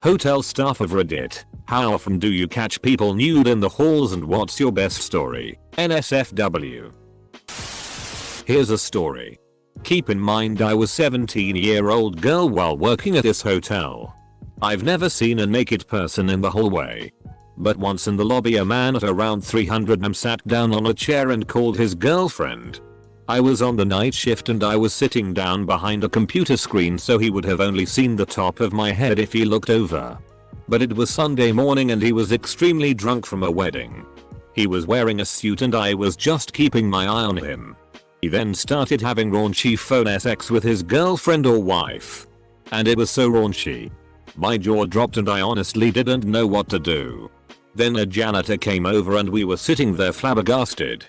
Hotel staff of Reddit, how often do you catch people nude in the halls and what's your best story? NSFW. Here's a story. Keep in mind I was 17-year-old girl while working at this hotel. I've never seen a naked person in the hallway. But once in the lobby a man at around 300 m sat down on a chair and called his girlfriend. I was on the night shift and I was sitting down behind a computer screen, so he would have only seen the top of my head if he looked over. But it was Sunday morning and he was extremely drunk from a wedding. He was wearing a suit and I was just keeping my eye on him. He then started having raunchy phone sex with his girlfriend or wife. And it was so raunchy. My jaw dropped and I honestly didn't know what to do. Then a janitor came over and we were sitting there flabbergasted.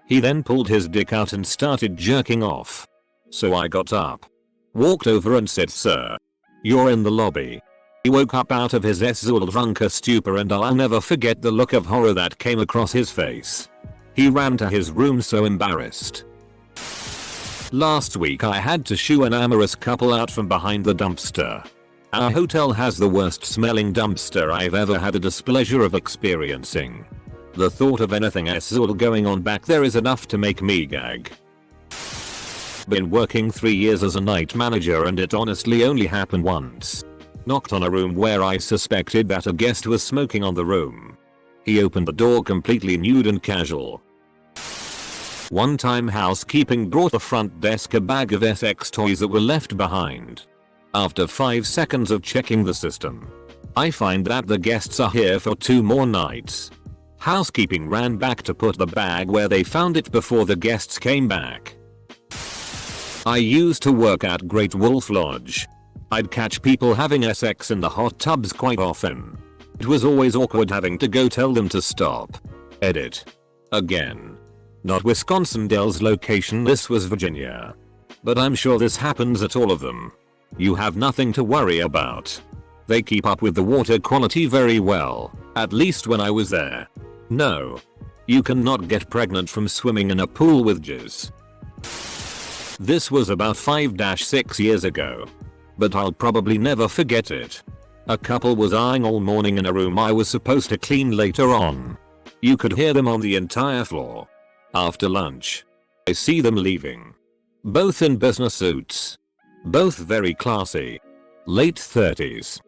He then pulled his dick out and started jerking off. So I got up, walked over and said, "Sir, you're in the lobby." He woke up out of his drunker stupor and I'll never forget the look of horror that came across his face. He ran to his room so embarrassed. Last week I had to shoo an amorous couple out from behind the dumpster. Our hotel has the worst smelling dumpster I've ever had the displeasure of experiencing. The thought of anything going on back there is enough to make me gag. Been working 3 years as a night manager and it honestly only happened once. Knocked on a room where I suspected that a guest was smoking on the room. He opened the door completely nude and casual. One time housekeeping brought the front desk a bag of sex toys that were left behind. After 5 seconds of checking the system, I find that the guests are here for 2 more nights. Housekeeping ran back to put the bag where they found it before the guests came back. I used to work at Great Wolf Lodge. I'd catch people having sex in the hot tubs quite often. It was always awkward having to go tell them to stop. Edit. Again. Not Wisconsin Dells location, this was Virginia. But I'm sure this happens at all of them. You have nothing to worry about. They keep up with the water quality very well, at least when I was there. No. You cannot get pregnant from swimming in a pool with jizz. This was about 5-6 years ago. But I'll probably never forget it. A couple was eyeing all morning in a room I was supposed to clean later on. You could hear them on the entire floor. After lunch, I see them leaving. Both in business suits. Both very classy. Late 30s.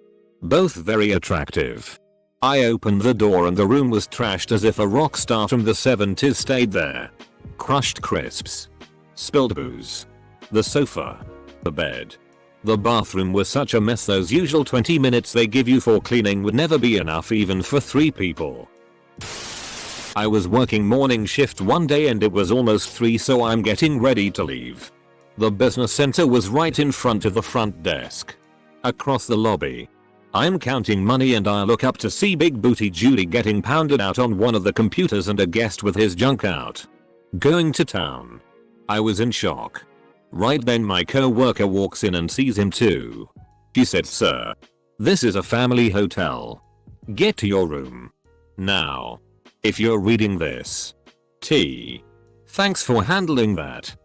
Both very attractive. I opened the door and the room was trashed as if a rock star from the 70s stayed there. Crushed crisps. Spilled booze. The sofa. The bed. The bathroom was such a mess. Those usual 20 minutes they give you for cleaning would never be enough even for 3 people. I was working morning shift one day and it was almost 3, so I'm getting ready to leave. The business center was right in front of the front desk. Across the lobby. I'm counting money and I look up to see Big Booty Judy getting pounded out on one of the computers and a guest with his junk out. Going to town. I was in shock. Right then my co-worker walks in and sees him too. She said, "Sir, this is a family hotel. Get to your room. Now. If you're reading this. T. Thanks for handling that."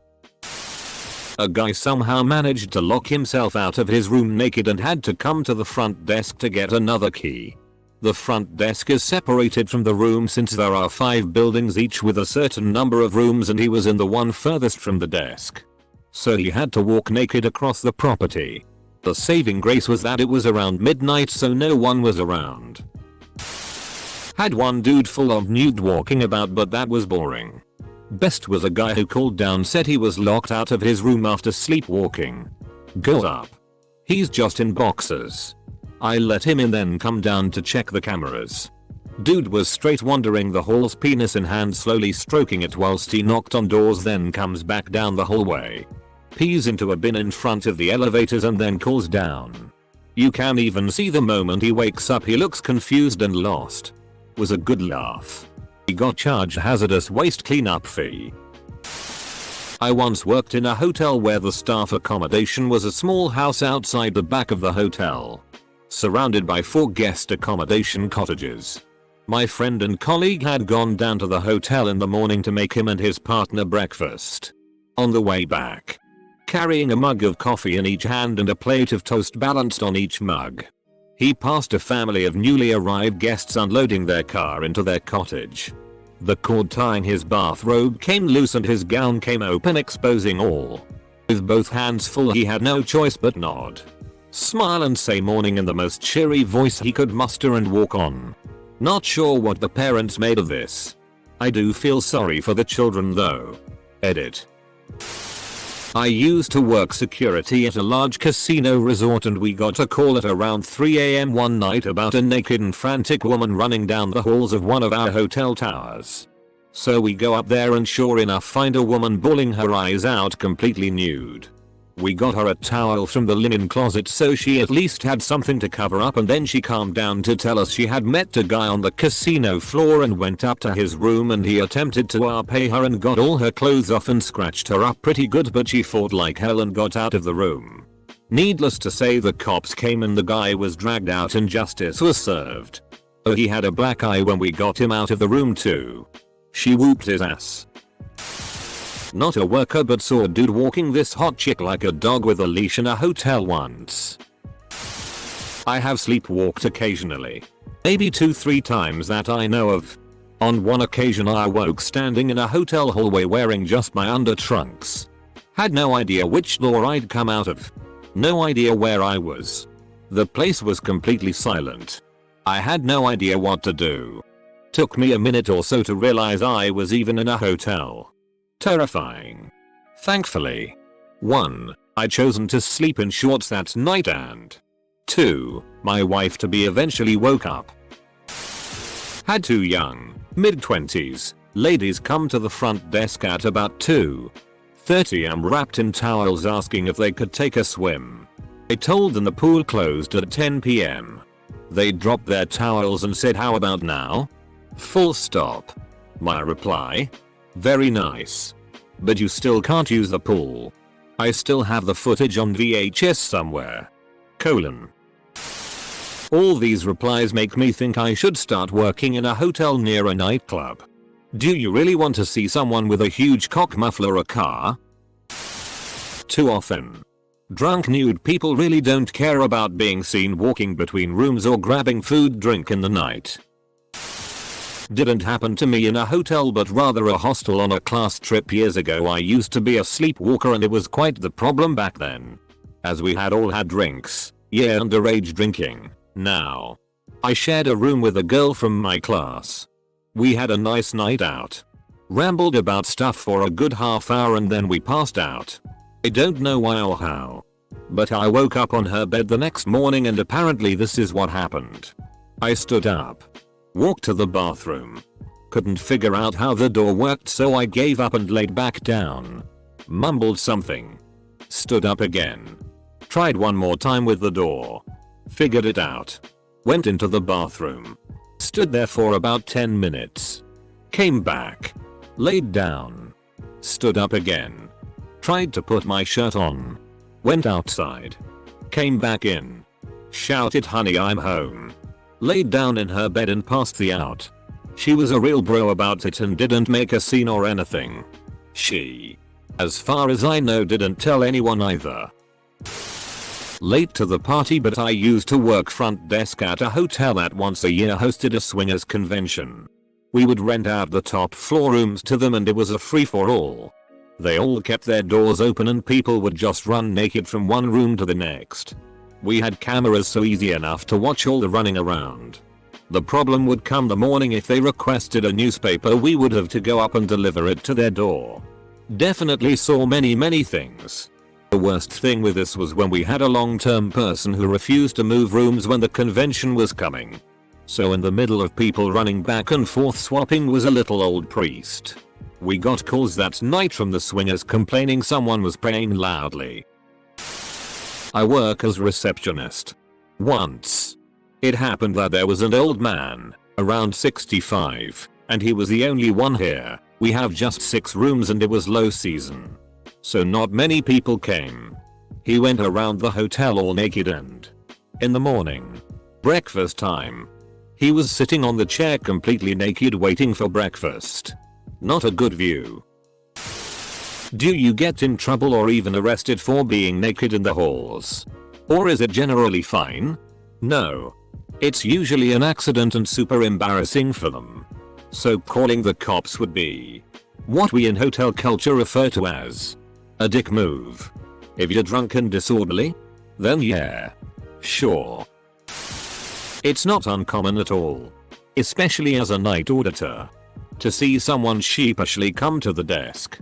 A guy somehow managed to lock himself out of his room naked and had to come to the front desk to get another key. The front desk is separated from the room since there are 5 buildings each with a certain number of rooms and he was in the one furthest from the desk. So he had to walk naked across the property. The saving grace was that it was around midnight so no one was around. Had one dude full on nude walking about, but that was boring. Best was a guy who called down, said he was locked out of his room after sleepwalking. Go up. He's just in boxers. I let him in then come down to check the cameras. Dude was straight wandering the halls, penis in hand, slowly stroking it whilst he knocked on doors, then comes back down the hallway. Pees into a bin in front of the elevators and then calls down. You can even see the moment he wakes up he looks confused and lost. Was a good laugh. He got charged hazardous waste cleanup fee. I once worked in a hotel where the staff accommodation was a small house outside the back of the hotel, surrounded by 4 guest accommodation cottages. My friend and colleague had gone down to the hotel in the morning to make him and his partner breakfast. On the way back, carrying a mug of coffee in each hand and a plate of toast balanced on each mug, He passed a family of newly arrived guests unloading their car into their cottage. The cord tying his bathrobe came loose and his gown came open, exposing all. With both hands full, he had no choice but nod, smile and say morning in the most cheery voice he could muster and walk on. Not sure what the parents made of this. I do feel sorry for the children though. Edit. I used to work security at a large casino resort and we got a call at around 3 AM one night about a naked and frantic woman running down the halls of one of our hotel towers. So we go up there and sure enough find a woman bawling her eyes out, completely nude. We got her a towel from the linen closet so she at least had something to cover up, and then she calmed down to tell us she had met a guy on the casino floor and went up to his room and he attempted to pay her and got all her clothes off and scratched her up pretty good, but she fought like hell and got out of the room. Needless to say, the cops came and the guy was dragged out and justice was served. Oh, he had a black eye when we got him out of the room too. She whooped his ass. Not a worker but saw a dude walking this hot chick like a dog with a leash in a hotel once. I have sleepwalked occasionally. Maybe 2-3 times that I know of. On one occasion I awoke standing in a hotel hallway wearing just my undertrunks. Had no idea which door I'd come out of. No idea where I was. The place was completely silent. I had no idea what to do. Took me a minute or so to realize I was even in a hotel. Terrifying. Thankfully, 1. I'd chosen to sleep in shorts that night, and 2. My wife to be eventually woke up. Had 2 young, mid-20s, ladies come to the front desk at about 2:30 am wrapped in towels asking if they could take a swim. I told them the pool closed at 10 PM. They dropped their towels and said, "How about now?" Full stop. My reply? Very nice. But you still can't use the pool. I still have the footage on VHS somewhere. All these replies make me think I should start working in a hotel near a nightclub. Do you really want to see someone with a huge cock muffler a car? Too often. Drunk nude people really don't care about being seen walking between rooms or grabbing food drink in the night. Didn't happen to me in a hotel but rather a hostel on a class trip years ago. I used to be a sleepwalker and it was quite the problem back then, as we had all had drinks. Yeah, underage drinking. Now, I shared a room with a girl from my class. We had a nice night out. Rambled about stuff for a good half hour and then we passed out. I don't know why or how, but I woke up on her bed the next morning and apparently this is what happened. I stood up. Walked to the bathroom. Couldn't figure out how the door worked so I gave up and laid back down. Mumbled something. Stood up again. Tried one more time with the door. Figured it out. Went into the bathroom. Stood there for about 10 minutes. Came back. Laid down. Stood up again. Tried to put my shirt on. Went outside. Came back in. Shouted, "Honey, I'm home." Laid down in her bed and passed the out. She was a real bro about it and didn't make a scene or anything. She, as far as I know, didn't tell anyone either. Late to the party, but I used to work front desk at a hotel that once a year hosted a swingers convention. We would rent out the top floor rooms to them and it was a free for all. They all kept their doors open and people would just run naked from one room to the next. We had cameras so easy enough to watch all the running around. The problem would come the morning if they requested a newspaper, we would have to go up and deliver it to their door. Definitely saw many things. The worst thing with this was when we had a long-term person who refused to move rooms when the convention was coming. So in the middle of people running back and forth swapping was a little old priest. We got calls that night from the swingers complaining someone was praying loudly. I work as receptionist. Once, it happened that there was an old man, around 65, and he was the only one here. We have just 6 rooms and it was low season, so not many people came. He went around the hotel all naked and, in the morning, breakfast time, he was sitting on the chair completely naked waiting for breakfast. Not a good view. Do you get in trouble or even arrested for being naked in the halls? Or is it generally fine? No. It's usually an accident and super embarrassing for them. So calling the cops would be what we in hotel culture refer to as a dick move. If you're drunk and disorderly, then yeah. Sure. It's not uncommon at all, especially as a night auditor, to see someone sheepishly come to the desk,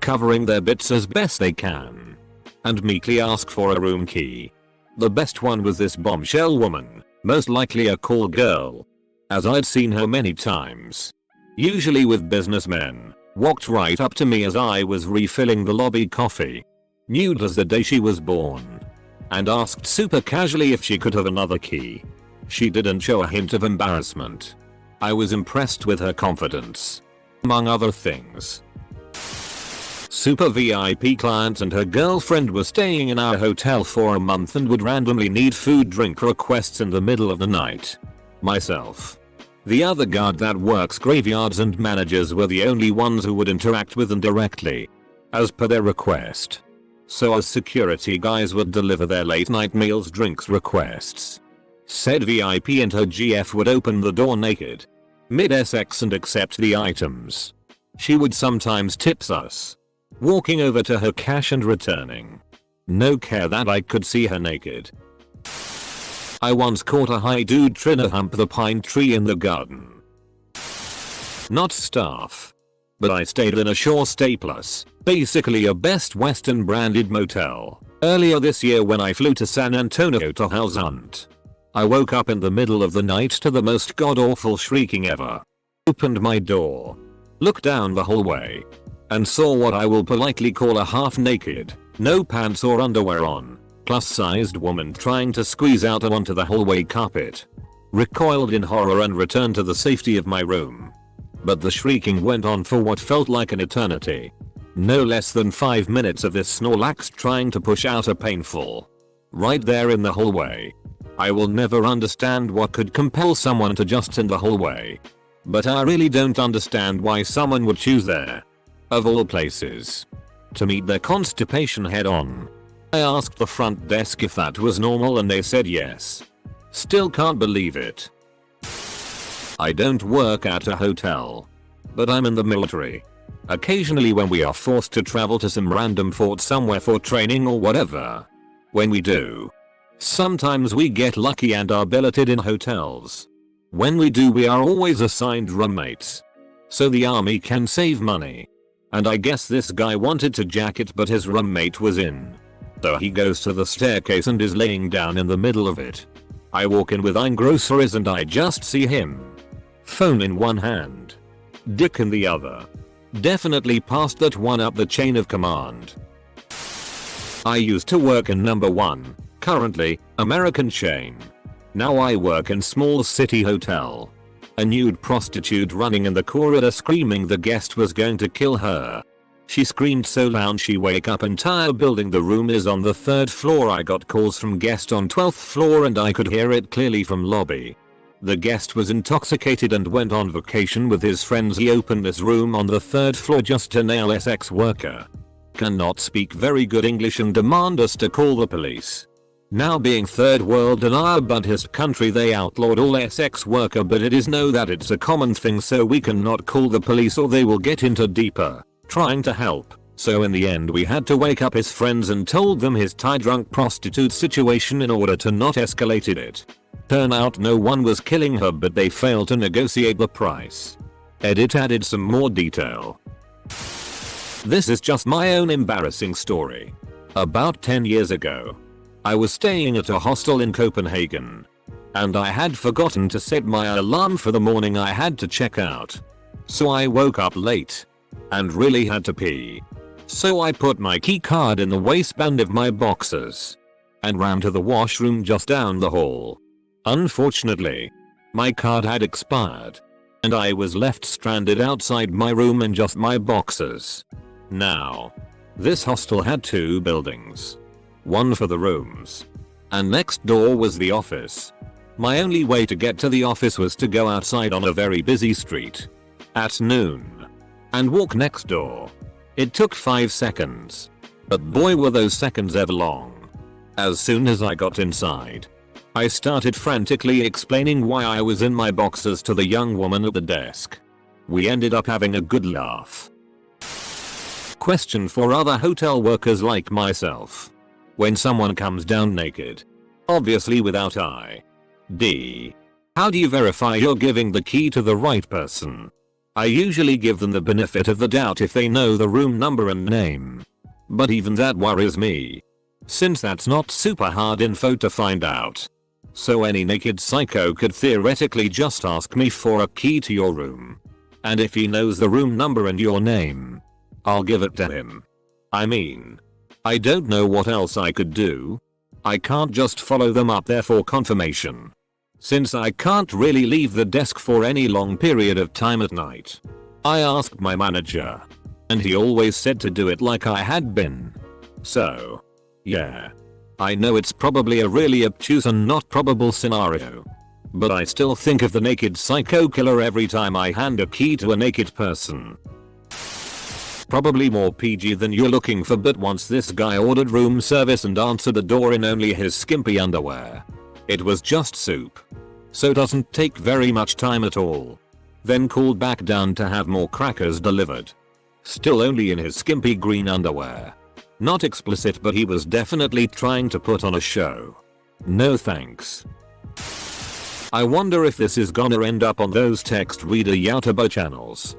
covering their bits as best they can, and meekly ask for a room key. The best one was this bombshell woman, most likely a call girl, as I'd seen her many times, usually with businessmen, walked right up to me as I was refilling the lobby coffee, nude as the day she was born, and asked super casually if she could have another key. She didn't show a hint of embarrassment. I was impressed with her confidence, among other things. Super VIP client and her girlfriend were staying in our hotel for a month and would randomly need food drink requests in the middle of the night. Myself, the other guard that works graveyards, and managers were the only ones who would interact with them directly, as per their request. So as security guys would deliver their late night meals drinks requests. Said VIP and her GF would open the door naked, mid-sex, and accept the items. She would sometimes tips us, walking over to her cash and returning. No care that I could see her naked. I once caught a high dude trying to hump the pine tree in the garden. Not staff, but I stayed in a Shore Stay Plus, basically a Best Western branded motel, earlier this year when I flew to San Antonio to house hunt. I woke up in the middle of the night to the most god-awful shrieking ever. Opened my door, looked down the hallway, and saw what I will politely call a half-naked, no pants or underwear on, plus-sized woman trying to squeeze out onto the hallway carpet. Recoiled in horror and returned to the safety of my room. But the shrieking went on for what felt like an eternity. No less than 5 minutes of this Snorlax trying to push out a painful. Right there in the hallway. I will never understand what could compel someone to just in the hallway. But I really don't understand why someone would choose there, of all places, to meet their constipation head on. I asked the front desk if that was normal and they said yes. Still can't believe it. I don't work at a hotel, but I'm in the military. Occasionally when we are forced to travel to some random fort somewhere for training or whatever. When we do, sometimes we get lucky and are billeted in hotels. When we do, we are always assigned roommates, so the army can save money. And I guess this guy wanted to jack it, but his roommate was in. So he goes to the staircase and is laying down in the middle of it. I walk in with groceries and I just see him. Phone in one hand, dick in the other. Definitely passed that one up the chain of command. I used to work in number 1, currently, American chain. Now I work in small city hotel. A nude prostitute running in the corridor screaming the guest was going to kill her. She screamed so loud she wake up entire building. The room is on the 3rd floor. I got calls from guest on 12th floor and I could hear it clearly from lobby. The guest was intoxicated and went on vacation with his friends. He opened this room on the 3rd floor just to nail his ex-worker. Cannot speak very good English and demand us to call the police. Now being third world in our Buddhist country, they outlawed all sex worker, but it is know that it's a common thing, so we cannot call the police or they will get into deeper trying to help. So in the end we had to wake up his friends and told them his Thai drunk prostitute situation in order to not escalate it. Turn out no one was killing her, but they failed to negotiate the price. Edit added some more detail. This is just my own embarrassing story. About 10 years ago, I was staying at a hostel in Copenhagen, and I had forgotten to set my alarm for the morning I had to check out. So I woke up late and really had to pee. So I put my key card in the waistband of my boxers and ran to the washroom just down the hall. Unfortunately, my card had expired and I was left stranded outside my room in just my boxers. Now, this hostel had 2 buildings. One for the rooms, and next door was the office. My only way to get to the office was to go outside on a very busy street at noon and walk next door. It took 5 seconds, but boy were those seconds ever long. As soon as I got inside, I started frantically explaining why I was in my boxers to the young woman at the desk. We ended up having a good laugh. Question for other hotel workers like myself. When someone comes down naked, obviously without ID, how do you verify you're giving the key to the right person? I usually give them the benefit of the doubt if they know the room number and name. But even that worries me, since that's not super hard info to find out. So any naked psycho could theoretically just ask me for a key to your room. And if he knows the room number and your name, I'll give it to him. I mean, I don't know what else I could do. I can't just follow them up there for confirmation, since I can't really leave the desk for any long period of time at night. I asked my manager, and he always said to do it like I had been. So, yeah. I know it's probably a really obtuse and not probable scenario, but I still think of the naked psycho killer every time I hand a key to a naked person. Probably more PG than you're looking for, but once this guy ordered room service and answered the door in only his skimpy underwear. It was just soup, so doesn't take very much time at all. Then called back down to have more crackers delivered. Still only in his skimpy green underwear. Not explicit, but he was definitely trying to put on a show. No thanks. I wonder if this is gonna end up on those text reader YouTuber channels.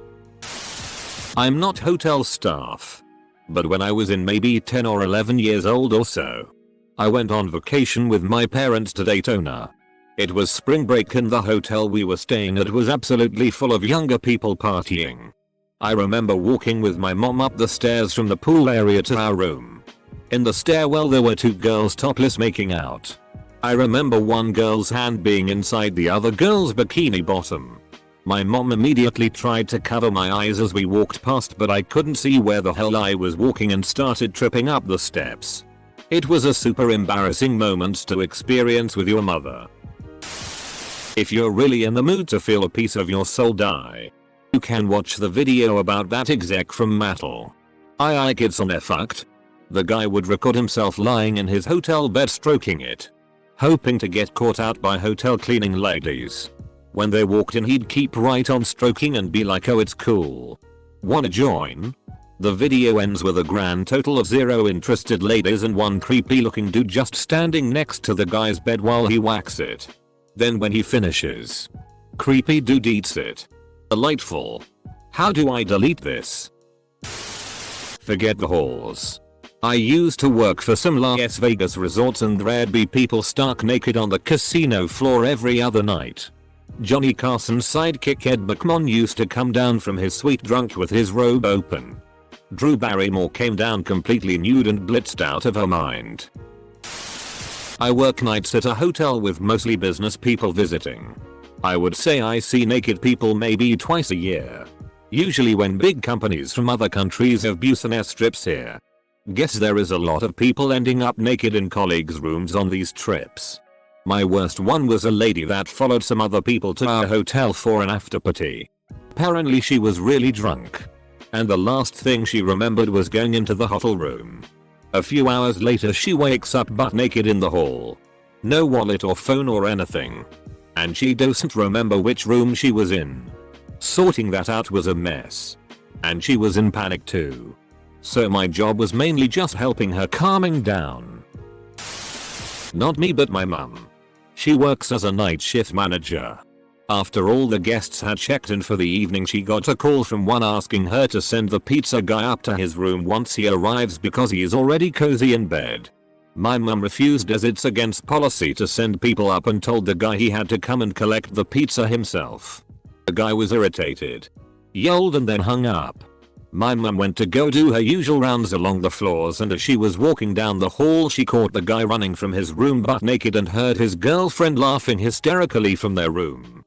I'm not hotel staff, but when I was in maybe 10 or 11 years old or so, I went on vacation with my parents to Daytona. It was spring break and the hotel we were staying at was absolutely full of younger people partying. I remember walking with my mom up the stairs from the pool area to our room. In the stairwell there were two girls topless making out. I remember one girl's hand being inside the other girl's bikini bottom. My mom immediately tried to cover my eyes as we walked past, but I couldn't see where the hell I was walking and started tripping up the steps. It was a super embarrassing moment to experience with your mother. If you're really in the mood to feel a piece of your soul die, you can watch the video about that exec from Mattel. I kids on fucked. The guy would record himself lying in his hotel bed stroking it, hoping to get caught out by hotel cleaning ladies. When they walked in he'd keep right on stroking and be like, oh it's cool. Wanna join? The video ends with a grand total of 0 interested ladies and one creepy looking dude just standing next to the guy's bed while he whacks it. Then when he finishes, creepy dude eats it. Delightful. How do I delete this? Forget the halls. I used to work for some Las Vegas resorts and there'd be people stark naked on the casino floor every other night. Johnny Carson's sidekick Ed McMahon used to come down from his suite drunk with his robe open. Drew Barrymore came down completely nude and blitzed out of her mind. I work nights at a hotel with mostly business people visiting. I would say I see naked people maybe twice a year. Usually when big companies from other countries have bus and airstrips here. Guess there is a lot of people ending up naked in colleagues' rooms on these trips. My worst one was a lady that followed some other people to our hotel for an after party. Apparently she was really drunk, and the last thing she remembered was going into the hotel room. A few hours later she wakes up butt naked in the hall. No wallet or phone or anything. And she doesn't remember which room she was in. Sorting that out was a mess. And she was in panic too. So my job was mainly just helping her calming down. Not me but my mum. She works as a night shift manager. After all the guests had checked in for the evening she got a call from one asking her to send the pizza guy up to his room once he arrives because he is already cozy in bed. My mum refused as it's against policy to send people up and told the guy he had to come and collect the pizza himself. The guy was irritated, yelled and then hung up. My mum went to go do her usual rounds along the floors and as she was walking down the hall she caught the guy running from his room butt naked and heard his girlfriend laughing hysterically from their room.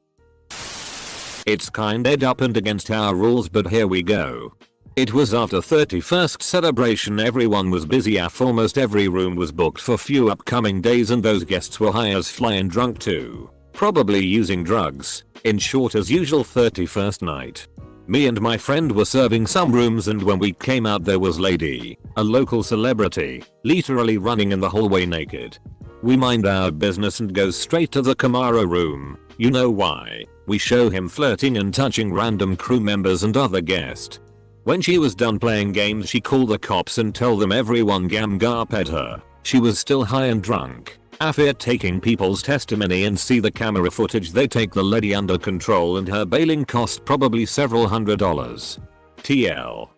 It's kinda up and against our rules but here we go. It was after 31st celebration, everyone was busy AF, almost every room was booked for few upcoming days and those guests were high as fly and drunk too. Probably using drugs. In short, as usual 31st night. Me and my friend were serving some rooms and when we came out there was Lady, a local celebrity, literally running in the hallway naked. We mind our business and go straight to the Camaro room. You know why? We show him flirting and touching random crew members and other guests. When she was done playing games, she called the cops and tell them everyone gamgaped her. She was still high and drunk. After taking people's testimony and see the camera footage, they take the lady under control and her bailing cost probably several $100s. TL.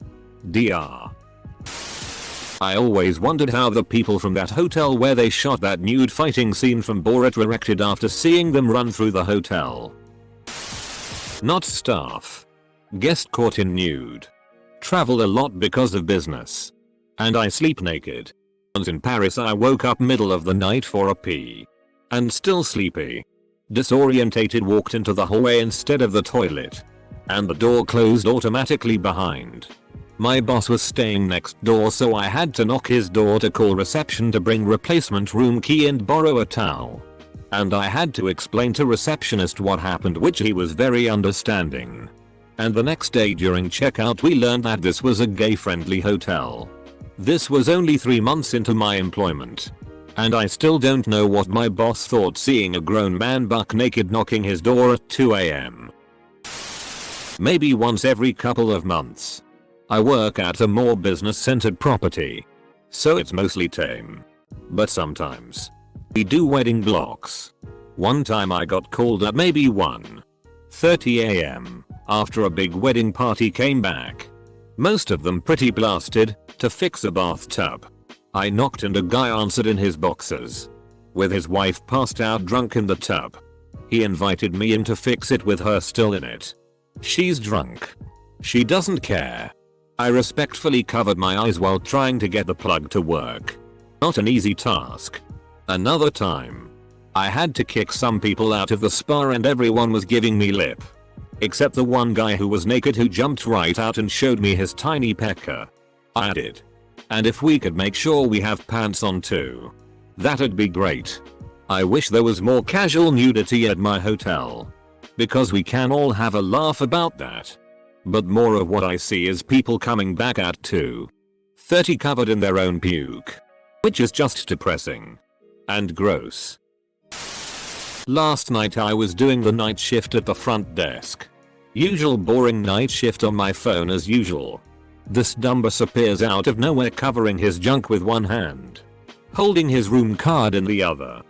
DR. I always wondered how the people from that hotel where they shot that nude fighting scene from Borat reacted after seeing them run through the hotel. Not staff. Guest caught in nude. Travel a lot because of business. And I sleep naked. Once in Paris I woke up middle of the night for a pee. And still sleepy. Disorientated, walked into the hallway instead of the toilet. And the door closed automatically behind. My boss was staying next door, so I had to knock his door to call reception to bring replacement room key and borrow a towel. And I had to explain to receptionist what happened, which he was very understanding. And the next day during checkout we learned that this was a gay-friendly hotel. This was only 3 months into my employment. And I still don't know what my boss thought seeing a grown man buck naked knocking his door at 2 AM. Maybe once every couple of months. I work at a more business-centered property. So it's mostly tame. But sometimes we do wedding blocks. One time I got called at maybe 1:30 AM after a big wedding party came back. Most of them pretty blasted, to fix a bathtub. I knocked and a guy answered in his boxers. With his wife passed out drunk in the tub. He invited me in to fix it with her still in it. She's drunk. She doesn't care. I respectfully covered my eyes while trying to get the plug to work. Not an easy task. Another time. I had to kick some people out of the spa and everyone was giving me lip. Except the one guy who was naked, who jumped right out and showed me his tiny pecker. I did. And if we could make sure we have pants on too. That'd be great. I wish there was more casual nudity at my hotel. Because we can all have a laugh about that. But more of what I see is people coming back at 2:30 covered in their own puke. Which is just depressing. And gross. Last night I was doing the night shift at the front desk. Usual boring night shift on my phone as usual. This dumbass appears out of nowhere covering his junk with one hand, holding his room card in the other.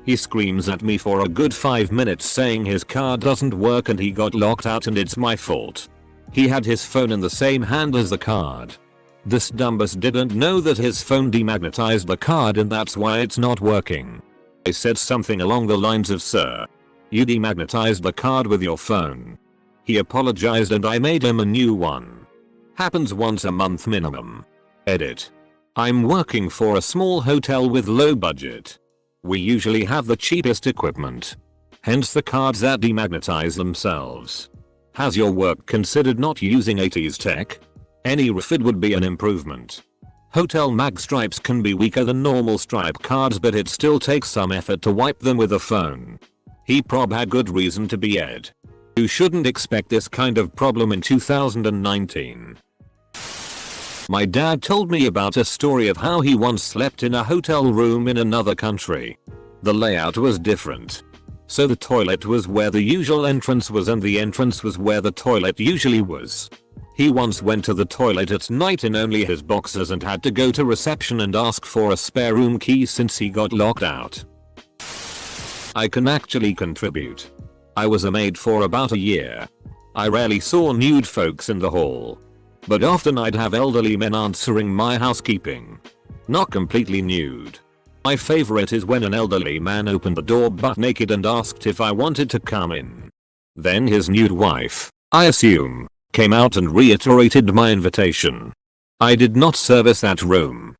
He screams at me for a good 5 minutes saying his card doesn't work and he got locked out and it's my fault. He had his phone in the same hand as the card. This dumbass didn't know that his phone demagnetized the card and that's why it's not working. I said something along the lines of, "Sir, you demagnetized the card with your phone." He apologized and I made him a new one. Happens once a month minimum. Edit. I'm working for a small hotel with low budget. We usually have the cheapest equipment. Hence the cards that demagnetize themselves. Has your work considered not using 80s tech? Any refit would be an improvement. Hotel mag stripes can be weaker than normal stripe cards, but it still takes some effort to wipe them with a phone. He prob had good reason to be ed. You shouldn't expect this kind of problem in 2019. My dad told me about a story of how he once slept in a hotel room in another country. The layout was different. So the toilet was where the usual entrance was and the entrance was where the toilet usually was. He once went to the toilet at night in only his boxers and had to go to reception and ask for a spare room key since he got locked out. I can actually contribute. I was a maid for about a year. I rarely saw nude folks in the hall. But often I'd have elderly men answering my housekeeping. Not completely nude. My favorite is when an elderly man opened the door butt naked and asked if I wanted to come in. Then his nude wife, I assume, came out and reiterated my invitation. I did not service that room.